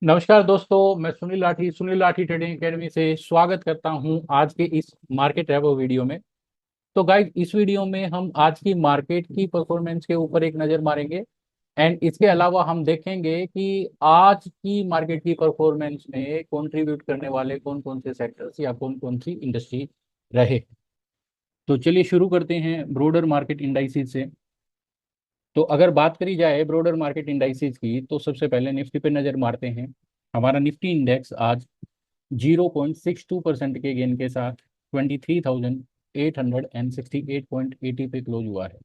नमस्कार दोस्तों, मैं सुनील लाठी ट्रेडिंग एकेडमी से स्वागत करता हूं आज के इस मार्केट रेवो वीडियो में। तो गाइस, इस वीडियो में हम आज की मार्केट की परफॉर्मेंस के ऊपर एक नज़र मारेंगे। एंड इसके अलावा हम देखेंगे कि आज की मार्केट की परफॉर्मेंस में कंट्रीब्यूट करने वाले कौन कौन से सेक्टर्स या कौन कौन सी इंडस्ट्री रहे। तो चलिए शुरू करते हैं ब्रोडर मार्केट इंडाइसिस से। तो अगर बात करी जाए ब्रोडर मार्केट इंडाइसिस की, तो सबसे पहले निफ्टी पे नज़र मारते हैं। हमारा निफ्टी इंडेक्स आज 0.62% के गेन के साथ 23,868.80 पे क्लोज हुआ है।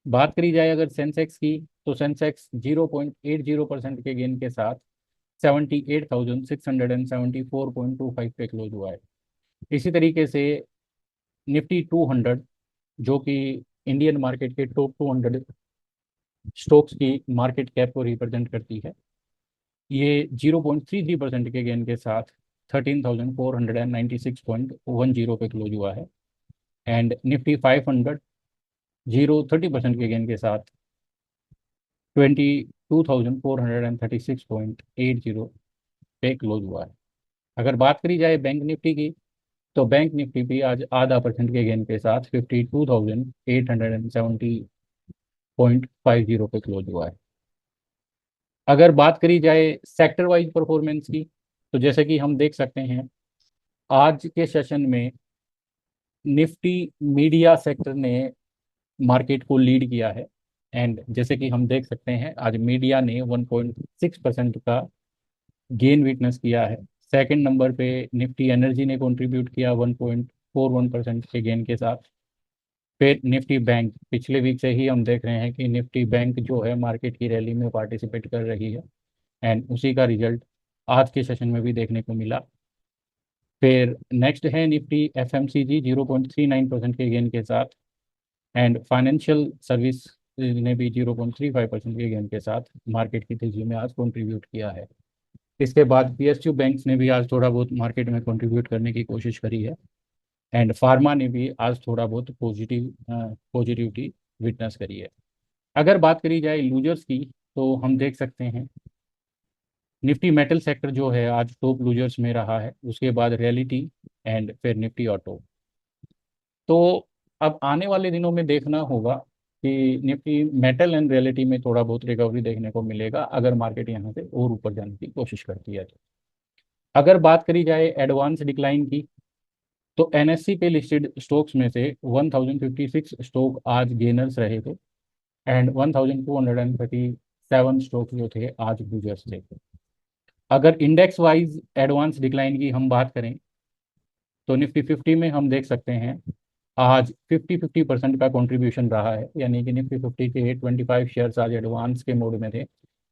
बात करी जाए अगर सेंसेक्स की, तो सेंसेक्स 0.80% के गेन के साथ 78,674.25 पे क्लोज हुआ है। इसी तरीके से निफ्टी 200, जो कि इंडियन मार्केट के टॉप 200 स्टॉक्स की मार्केट कैप को रिप्रेजेंट करती है, ये 0.33% के गेन के साथ 13,496.10 पे क्लोज हुआ है। एंड निफ्टी 500 0.30% के गेन के साथ 22,436.80 पे क्लोज हुआ है। अगर बात करी जाए बैंक निफ्टी की, तो बैंक निफ्टी भी आज आधा परसेंट के गेन के साथ 52,870.50 पे क्लोज हुआ है। अगर बात करी जाए सेक्टर वाइज परफॉर्मेंस की, तो जैसे कि हम देख सकते हैं आज के सेशन में निफ्टी मीडिया सेक्टर ने मार्केट को लीड किया है। एंड जैसे कि हम देख सकते हैं आज मीडिया ने 1.6% का गेन विटनेस किया है। सेकंड नंबर पे निफ्टी एनर्जी ने कंट्रीब्यूट किया 1.41% के गेन के साथ। फिर निफ्टी बैंक, पिछले वीक से ही हम देख रहे हैं कि निफ्टी बैंक जो है मार्केट की रैली में पार्टिसिपेट कर रही है। एंड उसी का रिजल्ट आज के सेशन में भी देखने को मिला। फिर नेक्स्ट है निफ्टी एफएमसीजी 0.39% के गेन के साथ। एंड फाइनेंशियल सर्विस ने भी 0.35% के गेन के साथ मार्केट की तेजी में आज कंट्रीब्यूट किया है। इसके बाद पीएसयू बैंक्स ने भी आज थोड़ा बहुत मार्केट में कंट्रीब्यूट करने की कोशिश करी है। एंड फार्मा ने भी आज थोड़ा बहुत पॉजिटिविटी विटनेस करी है। अगर बात करी जाए लूजर्स की, तो हम देख सकते हैं निफ्टी मेटल सेक्टर जो है आज टॉप लूजर्स में रहा है। उसके बाद रियलिटी एंड फिर निफ्टी ऑटो। तो अब आने वाले दिनों में देखना होगा कि निफ्टी मेटल एंड रियलिटी में थोड़ा बहुत रिकवरी देखने को मिलेगा अगर मार्केट यहाँ से और ऊपर जाने की कोशिश करती है तो। अगर बात करी जाए एडवांस डिक्लाइन की, तो एनएससी पे लिस्टेड स्टॉक्स में से 1056 स्टॉक आज गेनर्स रहे थे। एंड 1237 स्टॉक जो थे आज लूजर्स थे। अगर इंडेक्स वाइज एडवांस डिक्लाइन की हम बात करें, तो निफ्टी 50 में हम देख सकते हैं आज 50-50% का कंट्रीब्यूशन रहा है, यानी कि निफ्टी 50 के 25 शेयर्स आज एडवांस के मोड में थे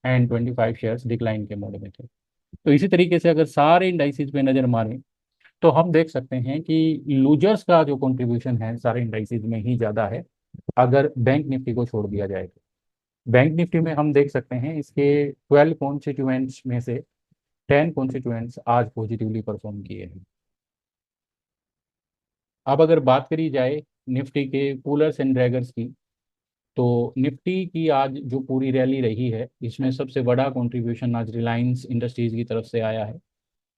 एंड 25 शेयर्स डिक्लाइन के मोड में थे। तो इसी तरीके से अगर सारे इंडाइसिस पे नज़र मारें, तो हम देख सकते हैं कि लूजर्स का जो कंट्रीब्यूशन है सारे इंडाइसिस में ही ज़्यादा है अगर बैंक निफ्टी को छोड़ दिया जाए तो। बैंक निफ्टी में हम देख सकते हैं इसके 12 कॉन्स्टिट्यूएंट्स में से 10 कॉन्स्टिट्यूएंट्स आज पॉजिटिवली परफॉर्म किए हैं। अब अगर बात करी जाए निफ्टी के पुलर्स एंड ड्रैगर्स की, तो निफ्टी की आज जो पूरी रैली रही है इसमें सबसे बड़ा कंट्रीब्यूशन आज रिलायंस इंडस्ट्रीज की तरफ से आया है।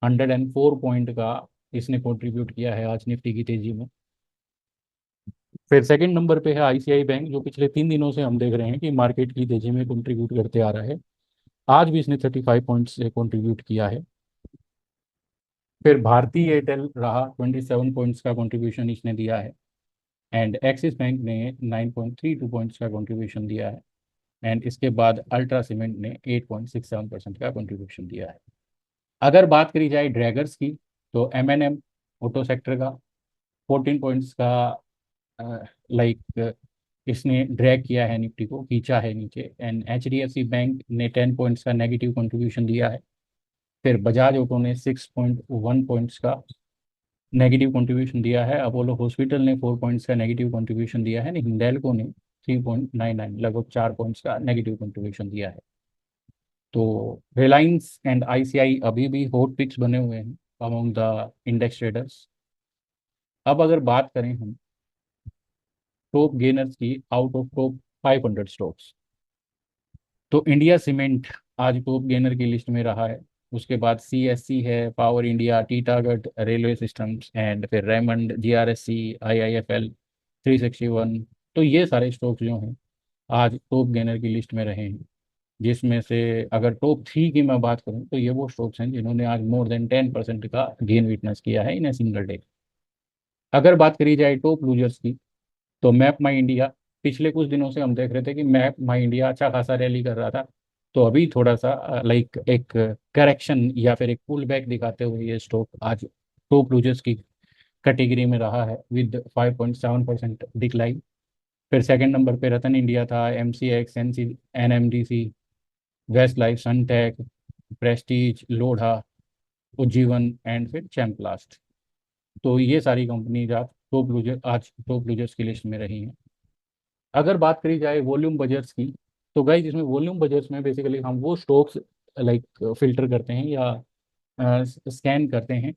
104 पॉइंट का इसने कंट्रीब्यूट किया है आज निफ्टी की तेजी में। फिर सेकंड नंबर पे है आईसीआई बैंक, जो पिछले 3 दिनों से हम देख रहे हैं कि मार्केट की तेजी में कंट्रीब्यूट करते आ रहा है। आज भी इसने 35 पॉइंट से कंट्रीब्यूट किया है। फिर भारती एयरटेल रहा, 27 पॉइंट्स का कंट्रीब्यूशन इसने दिया है। एंड एक्सिस बैंक ने 9.32 पॉइंट्स का कंट्रीब्यूशन दिया है। एंड इसके बाद अल्ट्रा सीमेंट ने 8.67% का कंट्रीब्यूशन दिया है। अगर बात करी जाए ड्रैगर्स की, तो एमएनएम ऑटो सेक्टर का 14 पॉइंट्स का लाइक इसने ड्रैग किया है, निफ्टी को खींचा है नीचे। एंड एचडीएफसी बैंक ने 10 पॉइंट्स का नेगेटिव कंट्रीब्यूशन दिया है। फिर बजाज ऑटो ने 6.1 पॉइंट्स का नेगेटिव कंट्रीब्यूशन दिया है। अपोलो हॉस्पिटल ने 4 पॉइंट्स का नेगेटिव कंट्रीब्यूशन दिया है। हिंडेल्को ने 3.99 लगभग 4 पॉइंट्स का नेगेटिव कंट्रीब्यूशन दिया है। तो रिलायंस एंड आईसीआई अभी भी हॉट पिक्स बने हुए हैं अमोंग द इंडेक्स ट्रेडर्स। अब अगर बात करें हम टॉप गेनर्स की आउट ऑफ टॉप 500 स्टॉक्स, तो इंडिया सीमेंट आज टॉप गेनर की लिस्ट में रहा है। उसके बाद CSC है, power India, Titagarh railway systems, and फिर रेमंड, GRSC, IIFL, 361। तो ये सारे स्टॉक्स जो हैं आज टॉप गेनर की लिस्ट में रहे हैं, जिसमें से अगर टॉप 3 की मैं बात करूं तो ये वो स्टॉक्स हैं जिन्होंने आज मोर देन 10% का गेन विटनेस किया है इन ए सिंगल डे। अगर बात करी जाए टॉप लूजर्स की, तो मैप माई इंडिया, पिछले कुछ दिनों से हम देख रहे थे कि मैप माई इंडिया अच्छा खासा रैली कर रहा था, तो अभी थोड़ा सा लाइक एक करेक्शन या फिर एक पुल बैक दिखाते हुए ये स्टॉक आज टॉप लूजर्स की कैटेगरी में रहा है विद 5.7% डिक्लाइन। फिर सेकंड नंबर पे रतन इंडिया था, MCX, NMDC, Westlife, Sunteck, Prestige, Lodha, Ujjivan, and फिर चैम्पलास्ट। तो ये सारी कंपनीज आज टॉप लूजर्स की लिस्ट में रही हैं। अगर बात करी जाए वॉल्यूम बजट्स की, तो गाइस इसमें वॉल्यूम बजट्स में बेसिकली हम वो स्टॉक्स लाइक फिल्टर करते हैं या स्कैन करते हैं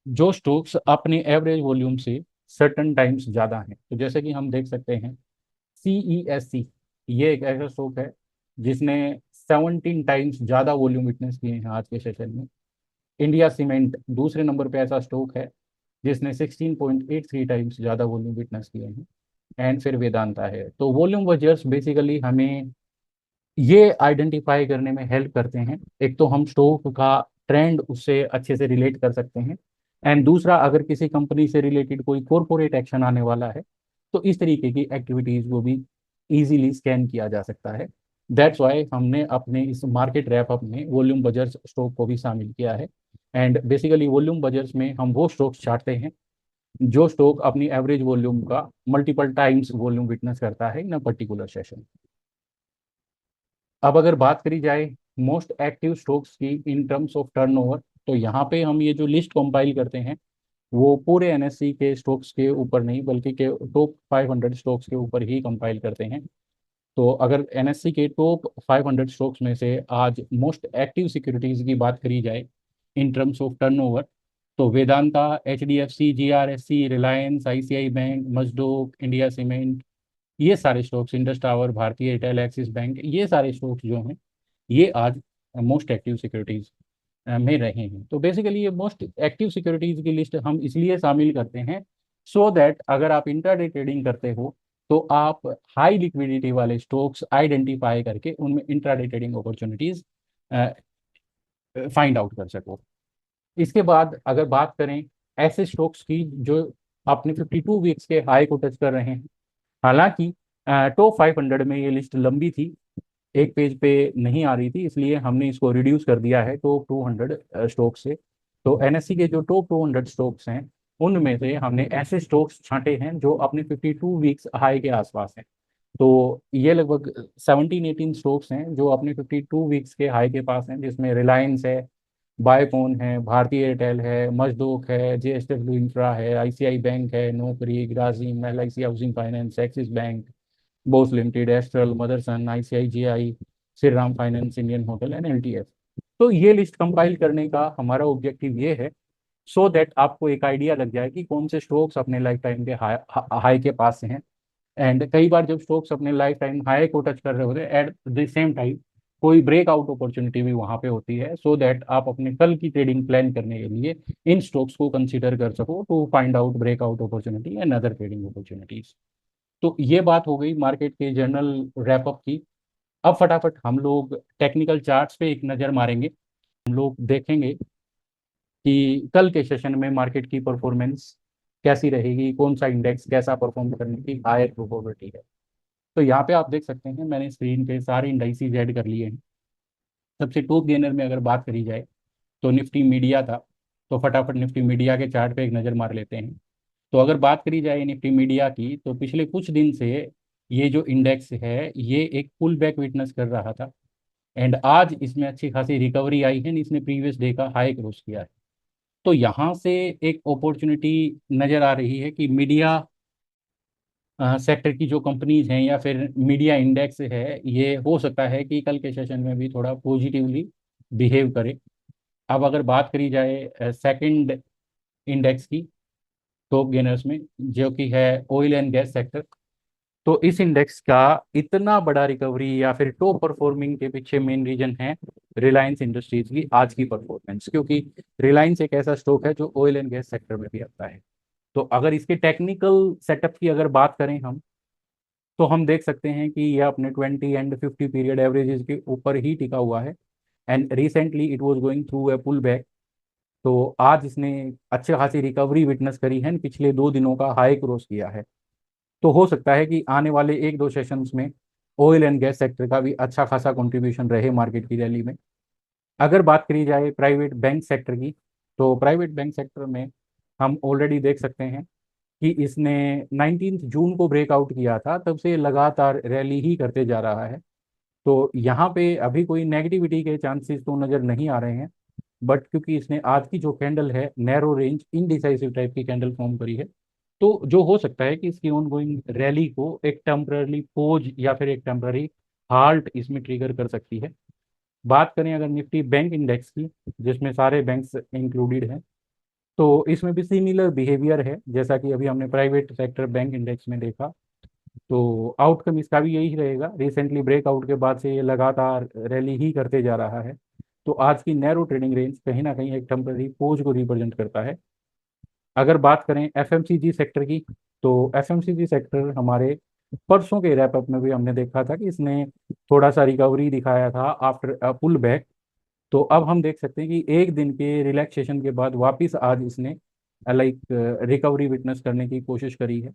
जो स्टॉक्स अपने एवरेज वॉल्यूम से सर्टन टाइम्स ज़्यादा हैं। तो जैसे कि हम देख सकते हैं CESC, ये एक ऐसा स्टॉक है जिसने 17 टाइम्स ज़्यादा वॉल्यूम विटनेस किए हैं आज के सेशन में। इंडिया सीमेंट दूसरे नंबर पे ऐसा स्टॉक है जिसने 16.83 टाइम्स ज़्यादा वॉल्यूम विटनेस किए हैं। एंड फिर वेदांता है। तो वॉल्यूम वजर्स बेसिकली हमें ये आइडेंटिफाई करने में हेल्प करते हैं, एक तो हम स्टॉक का ट्रेंड उससे अच्छे से रिलेट कर सकते हैं, एंड दूसरा अगर किसी कंपनी से रिलेटेड कोई कॉरपोरेट एक्शन आने वाला है तो इस तरीके की एक्टिविटीज को भी इजीली स्कैन किया जा सकता है। दैट्स वाई हमने अपने इस मार्केट रैप अप में वॉल्यूम बजर्स स्टॉक को भी शामिल किया है। एंड बेसिकली वॉल्यूम बजर्स में हम वो स्टॉक्स चाहते हैं जो स्टॉक अपनी एवरेज वॉल्यूम का मल्टीपल टाइम्स वॉल्यूम विटनेस करता है इन अ पर्टिकुलर सेशन। अब अगर बात करी जाए मोस्ट एक्टिव स्टॉक्स की इन टर्म्स ऑफ टर्नओवर, तो यहाँ पे हम ये जो लिस्ट कंपाइल करते हैं वो पूरे NSE के स्टॉक्स के ऊपर नहीं बल्कि के टॉप 500 स्टॉक्स के ऊपर ही कंपाइल करते हैं। तो अगर NSE के टॉप 500 स्टॉक्स में से आज मोस्ट एक्टिव सिक्योरिटीज की बात करी जाए इन टर्म्स ऑफ टर्नओवर, तो Vedanta, HDFC, GRSC, Reliance, ICI bank, मजदूक, इंडिया सीमेंट, ये सारे stocks, Indus tower, Bhartiya Airtel, axis bank, ये सारे स्टॉक्स जो हैं ये आज मोस्ट एक्टिव सिक्योरिटीज में रहे हैं। तो बेसिकली ये मोस्ट एक्टिव सिक्योरिटीज की लिस्ट हम इसलिए शामिल करते हैं सो दैट अगर आप इंट्राडे ट्रेडिंग करते हो तो आप हाई लिक्विडिटी वाले स्टॉक्स आइडेंटिफाई करके उनमें intraday trading opportunities find out कर सको। इसके बाद अगर बात करें ऐसे स्टॉक्स की जो अपने 52 वीक्स के हाई को टच कर रहे हैं, हालांकि टॉप 500 में ये लिस्ट लंबी थी, एक पेज पे नहीं आ रही थी, इसलिए हमने इसको रिड्यूस कर दिया है टॉप 200 स्टॉक्स से। तो NSE के जो टॉप 200 स्टॉक्स हैं उनमें से हमने ऐसे स्टॉक्स छांटे हैं जो अपने 52 वीक्स हाई के आसपास हैं। तो ये लगभग 17-18 स्टॉक्स हैं जो अपने 52 वीक्स के हाई के पास हैं, जिसमें रिलायंस है, बायोकॉन है, भारतीय एयरटेल है, मजदूक है, JSW इंफ्रा है, ICI बैंक है, नौकरी, ग्राजीम, LIC housing finance, axis bank, Bose limited, astral, Motherson, ICIGI, Shri Ram finance, Indian hotel and LTF। तो ये लिस्ट कंपाइल करने का हमारा ऑब्जेक्टिव ये है सो दैट आपको एक आइडिया लग जाए कि कौन से स्टॉक्स अपने लाइफ टाइम के हाई के पास हैं। एंड कई बार जब स्टॉक्स अपने लाइफ टाइम हाई को टच कर रहे होते हैं एट द सेम टाइम कोई ब्रेकआउट अपॉर्चुनिटी भी वहां पे होती है सो दैट आप अपने कल की ट्रेडिंग प्लान करने के लिए इन स्टॉक्स को कंसीडर कर सको to find out breakout opportunity and other trading opportunities. तो ये बात हो गई मार्केट के जनरल रैपअप की। अब फटाफट हम लोग टेक्निकल चार्ट्स पे एक नज़र मारेंगे। हम लोग देखेंगे कि कल के सेशन में मार्केट की परफॉर्मेंस कैसी रहेगी, कौन सा इंडेक्स कैसा परफॉर्म करने की हायर प्रोबेबिलिटी है। तो यहाँ पे आप देख सकते हैं मैंने स्क्रीन पे सारे इंडाइसीज ऐड कर लिए हैं। सबसे टॉप गेनर में अगर बात करी जाए तो निफ्टी मीडिया था। तो फटाफट निफ्टी मीडिया के चार्ट पे एक नज़र मार लेते हैं। तो अगर बात करी जाए निफ्टी मीडिया की तो पिछले कुछ दिन से ये जो इंडेक्स है ये एक पुल बैक विटनेस कर रहा था, एंड आज इसमें अच्छी खासी रिकवरी आई है, इसने प्रीवियस डे का हाई क्रॉस किया है। तो यहाँ से एक अपॉर्चुनिटी नज़र आ रही है कि मीडिया सेक्टर की जो कंपनीज हैं या फिर मीडिया इंडेक्स है ये हो सकता है कि कल के सेशन में भी थोड़ा पॉजिटिवली बिहेव करे। अब अगर बात करी जाए सेकंड इंडेक्स की टॉप गेनर्स में जो कि है ऑयल एंड गैस सेक्टर, तो इस इंडेक्स का इतना बड़ा रिकवरी या फिर टॉप परफॉर्मिंग के पीछे मेन रीजन है रिलायंस इंडस्ट्रीज की आज की परफॉर्मेंस, क्योंकि रिलायंस एक ऐसा स्टॉक है जो ऑयल एंड गैस सेक्टर में भी आता है। तो अगर इसके टेक्निकल सेटअप की अगर बात करें हम, तो हम देख सकते हैं कि यह अपने 20 एंड 50 पीरियड एवरेजेस के ऊपर ही टिका हुआ है। And recently it was going through a pull back. तो आज इसने अच्छी खासी रिकवरी विटनेस करी है, पिछले 2 दिनों का हाई क्रॉस किया है। तो हो सकता है कि आने वाले 1-2 सेशंस में ऑयल एंड गैस सेक्टर का भी अच्छा खासा कंट्रीब्यूशन रहे मार्केट की रैली में। अगर बात करी जाए प्राइवेट बैंक सेक्टर की, तो प्राइवेट बैंक सेक्टर में हम ऑलरेडी देख सकते हैं कि इसने 19 जून को ब्रेकआउट किया था, तब से लगातार रैली ही करते जा रहा है। तो यहाँ पे अभी कोई नेगेटिविटी के चांसेस तो नज़र नहीं आ रहे हैं। बट क्योंकि इसने आज की जो कैंडल है नैरो रेंज इनडिसाइसिव टाइप की कैंडल फॉर्म करी है, तो जो हो सकता है कि इसकी ऑन गोइंग रैली को एक टेम्पररी पोज या फिर एक टेम्पररी हाल्ट इसमें ट्रिगर कर सकती है। बात करें अगर निफ्टी बैंक इंडेक्स की, जिसमें सारे बैंक्स इंक्लूडेड हैं, तो इसमें भी सिमिलर बिहेवियर है जैसा कि अभी हमने प्राइवेट सेक्टर बैंक इंडेक्स में देखा। तो आउटकम इसका भी यही रहेगा। रिसेंटली ब्रेकआउट के बाद से ये लगातार रैली ही करते जा रहा है। तो आज की नैरो ट्रेडिंग रेंज कहीं ना कहीं एक टेम्पररी पोज को रिप्रेजेंट करता है। अगर बात करें एफएमसीजी सेक्टर की, तो एफएमसीजी सेक्टर हमारे परसों के रैपअप में भी हमने देखा था कि इसने थोड़ा सा रिकवरी दिखाया था आफ्टर पुल बैक। तो अब हम देख सकते हैं कि एक दिन के रिलैक्सेशन के बाद वापस आज इसने लाइक रिकवरी विटनेस करने की कोशिश करी है।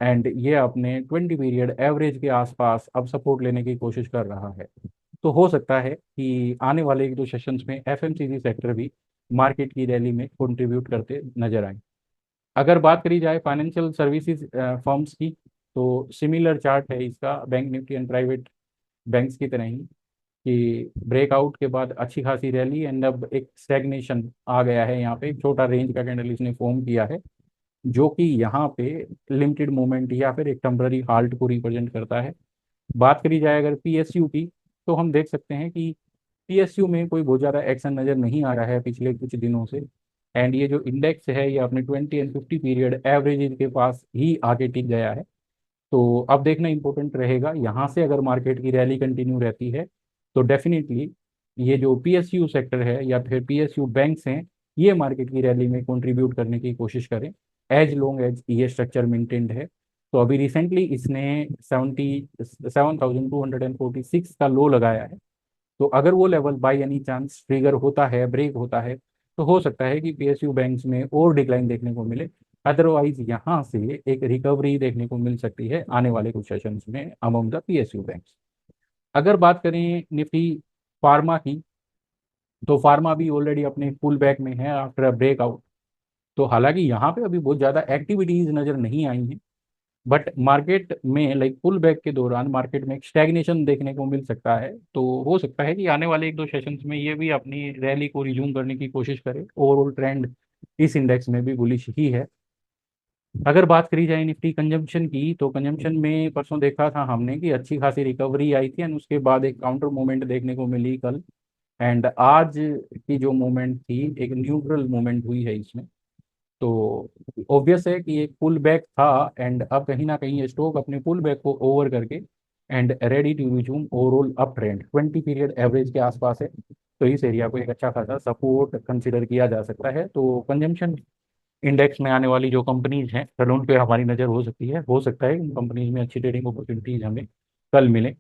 एंड ये अपने 20 पीरियड एवरेज के आसपास अब सपोर्ट लेने की कोशिश कर रहा है। तो हो सकता है कि आने वाले 1-2 सेशंस में एफएमसीजी सेक्टर भी मार्केट की रैली में कंट्रीब्यूट करते नजर आए। अगर बात करी जाए फाइनेंशियल सर्विसेज फर्म्स की, तो सिमिलर चार्ट है इसका bank Nifty and private banks की तरह ही, कि ब्रेकआउट के बाद अच्छी खासी रैली एंड अब एक स्टैग्नेशन आ गया है। यहाँ पे एक छोटा रेंज का कैंडल इसने फॉर्म किया है, जो कि यहाँ पे लिमिटेड मूवमेंट या फिर एक टेम्पररी हाल्ट को रिप्रेजेंट करता है। बात करी जाए अगर पीएसयू की, तो हम देख सकते हैं कि पीएसयू में कोई बहुत ज़्यादा एक्शन नज़र नहीं आ रहा है पिछले कुछ दिनों से। एंड ये जो इंडेक्स है ये अपने 20 एंड 50 पीरियड एवरेज के पास ही आगे टिक गया है। तो अब देखना इंपॉर्टेंट रहेगा, यहाँ से अगर मार्केट की रैली कंटिन्यू रहती है तो डेफिनेटली ये जो पीएसयू सेक्टर है या फिर पीएसयू बैंक्स हैं, ये मार्केट की रैली में कंट्रीब्यूट करने की कोशिश करें एज लॉन्ग एज ये स्ट्रक्चर मेंटेन्ड है। तो अभी रिसेंटली इसने 77,246 का लो लगाया है। तो अगर वो level by any chance trigger होता है, ब्रेक होता है, तो हो सकता है कि पीएसयू बैंक्स में और डिक्लाइन देखने को मिले। अदरवाइज यहाँ से एक रिकवरी देखने को मिल सकती है आने वाले कुछ सेशंस में अमंग द पीएसयू बैंक्स। अगर बात करें निफ्टी फार्मा की, तो फार्मा भी ऑलरेडी अपने पुल बैक में है आफ्टर अ ब्रेकआउट। तो हालांकि यहाँ पे अभी बहुत ज़्यादा एक्टिविटीज नज़र नहीं आई हैं, बट मार्केट में लाइक पुल बैक के दौरान मार्केट में एक स्टैग्नेशन देखने को मिल सकता है। तो हो सकता है कि आने वाले 1-2 सेशंस में ये भी अपनी रैली को रिज्यूम करने की कोशिश करे। ओवरऑल ट्रेंड इस इंडेक्स में भी बुलिश ही है। अगर बात करी जाए निफ्टी कंजम्पशन की, तो कंजम्पशन में परसों देखा था हमने कि अच्छी खासी रिकवरी आई थी एंड उसके बाद एक काउंटर मूवमेंट देखने को मिली कल। एंड आज की जो मूवमेंट थी एक न्यूट्रल मूवमेंट हुई है इसमें। तो ऑब्वियस है कि एक पुल बैक था एंड अब कहीं ना कहीं ये स्टॉक अपने पुल बैक को ओवर करके and ready to resume overall up trend 20 period average के आसपास है। तो इस एरिया को एक अच्छा खासा सपोर्ट कंसीडर किया जा सकता है। तो कंजम्पशन इंडेक्स में आने वाली जो कंपनीज हैं कल उन पे हमारी नज़र हो सकती है। हो सकता है इन कंपनीज में अच्छी ट्रेडिंग अपॉर्चुनिटीज हमें कल मिले।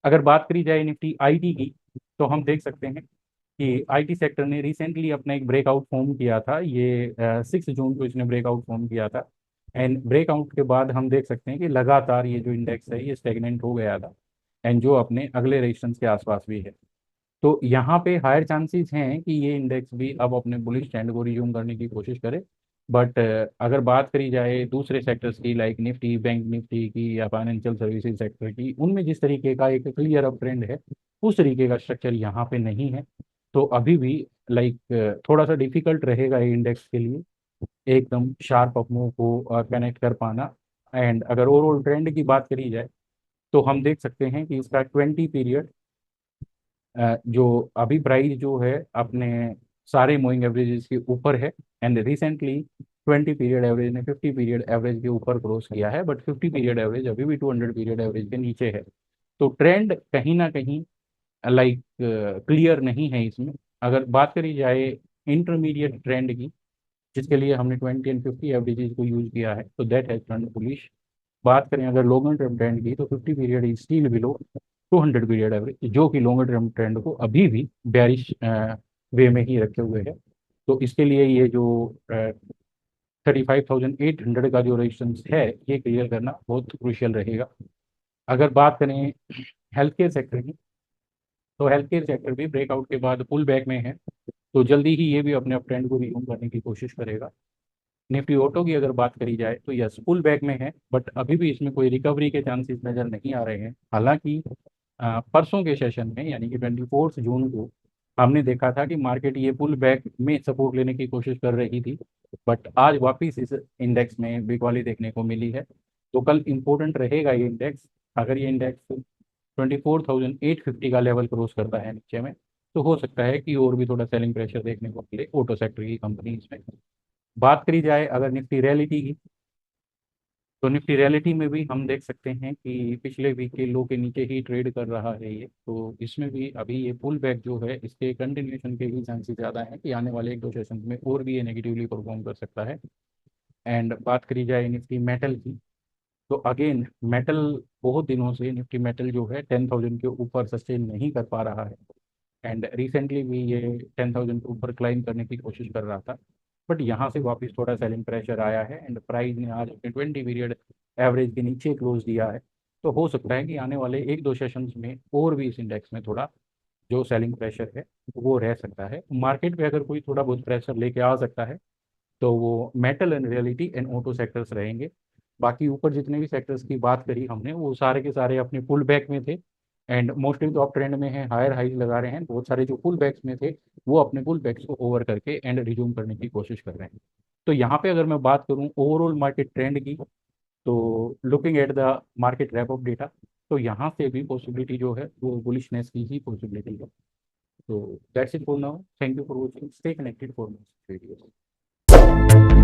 अगर बात करी जाए निफ्टी आईटी की, तो हम देख सकते हैं कि आईटी सेक्टर ने रिसेंटली अपना एक ब्रेकआउट फॉर्म किया था। ये 6 जून को इसने ब्रेकआउट फॉर्म किया था। एंड ब्रेकआउट के बाद हम देख सकते हैं कि लगातार ये जो इंडेक्स है ये स्टेगनेंट हो गया था, एंड जो अपने अगले रेजिस्टेंस के आसपास भी है। तो यहाँ पे हायर चांसेस हैं कि ये इंडेक्स भी अब अपने बुलिश ट्रेंड को रिज्यूम करने की कोशिश करे। बट अगर बात करी जाए दूसरे सेक्टर्स की लाइक निफ्टी बैंक निफ्टी की या फाइनेंशियल सर्विसेज सेक्टर की, उनमें जिस तरीके का एक क्लियर अप ट्रेंड है उस तरीके का स्ट्रक्चर यहाँ पे नहीं है। तो अभी भी लाइक थोड़ा सा डिफिकल्ट रहेगा ये इंडेक्स के लिए एकदम शार्प अप मूव को कनेक्ट कर पाना। एंड अगर ओवरऑल ट्रेंड की बात करी जाए, तो हम देख सकते हैं कि इसका 20 पीरियड जो अभी प्राइस जो है अपने सारे मूविंग एवरेजेस के ऊपर है। एंड रिसेंटली 20 पीरियड एवरेज ने 50 पीरियड एवरेज के ऊपर क्रॉस किया है, बट 50 पीरियड एवरेज अभी भी 200 पीरियड एवरेज के नीचे है। तो ट्रेंड कहीं ना कहीं लाइक क्लियर नहीं है इसमें। अगर बात करी जाए इंटरमीडिएट ट्रेंड की, जिसके लिए हमने 20 एंड 50 एवरेजेस को यूज किया है, तो दैट हैज टर्न बुलिश। बात करें अगर लॉन्गर टर्म ट्रेंड की, तो 50 period is still below 200 period average, जो कि लॉन्गर टर्म ट्रेंड को अभी भी बेरिश वे में ही रखे हुए है। तो इसके लिए ये जो 35,800 का जो रेजिस्टेंस है, ये क्लियर करना बहुत क्रूशियल रहेगा। अगर बात करें हेल्थ केयर सेक्टर की, तो हेल्थ केयर सेक्टर भी ब्रेकआउट के बाद पुल बैक में है, तो जल्दी ही ये भी अपने अप ट्रेंड को रिज्यूम करने की कोशिश करेगा। निफ्टी ऑटो की अगर बात करी जाए, तो यस पुल बैक में है, बट अभी भी इसमें कोई रिकवरी के चांसेस नज़र नहीं आ रहे हैं। हालांकि परसों के सेशन में यानी कि 24 जून को हमने देखा था कि मार्केट ये पुल बैक में सपोर्ट लेने की कोशिश कर रही थी, बट आज वापस इस इंडेक्स में बिकवाली देखने को मिली है। तो कल इम्पोर्टेंट रहेगा ये इंडेक्स। अगर ये इंडेक्स 24,850 का लेवल क्रॉस करता है नीचे में, तो हो सकता है कि और भी थोड़ा सेलिंग प्रेशर देखने को मिले ऑटो सेक्टर की कंपनीज में। बात करी जाए अगर निफ्टी रियलिटी की, तो निफ्टी रियलिटी में भी हम देख सकते हैं कि पिछले वीक के लो के नीचे ही ट्रेड कर रहा है ये, तो इसमें भी अभी ये पुल बैक जो है, इसके कंटिन्यूएशन के भी चांसेस ज़्यादा हैं कि आने वाले एक दो सेशन में और भी ये नेगेटिवली परफॉर्म कर सकता है। एंड बात करी जाए निफ्टी मेटल की, तो अगेन मेटल बहुत दिनों से निफ्टी मेटल जो है 10,000 के ऊपर सस्टेन नहीं कर पा रहा है। एंड रिसेंटली भी ये 10,000 के ऊपर क्लाइम करने की कोशिश कर रहा था, बट यहाँ से वापस थोड़ा सेलिंग प्रेशर आया है एंड प्राइस ने आज अपने 20 पीरियड एवरेज के नीचे क्लोज दिया है। तो हो सकता है कि आने वाले एक दो सेशंस में और भी इस इंडेक्स में थोड़ा जो सेलिंग प्रेशर है वो रह सकता है। मार्केट पे अगर कोई थोड़ा बहुत प्रेशर लेके आ सकता है, तो वो metal and reality and auto sectors रहेंगे। बाकी ऊपर जितने भी सेक्टर्स की बात करी हमने, वो सारे के सारे अपने पुल बैक में थे एंड मोस्टली तो अप ट्रेंड में है, हायर हाइज लगा रहे हैं। बहुत सारे जो पुल बैक्स में थे, वो अपने पुल बैक्स को ओवर करके एंड रिज्यूम करने की कोशिश कर रहे हैं। तो यहाँ पे अगर मैं बात करूँ ओवरऑल मार्केट ट्रेंड की, तो looking at the market wrap of data, तो यहाँ से भी पॉसिबिलिटी जो है वो बुलिशनेस की ही पॉसिबिलिटी है। तो that's it for now, thank you for watching, stay connected for more videos.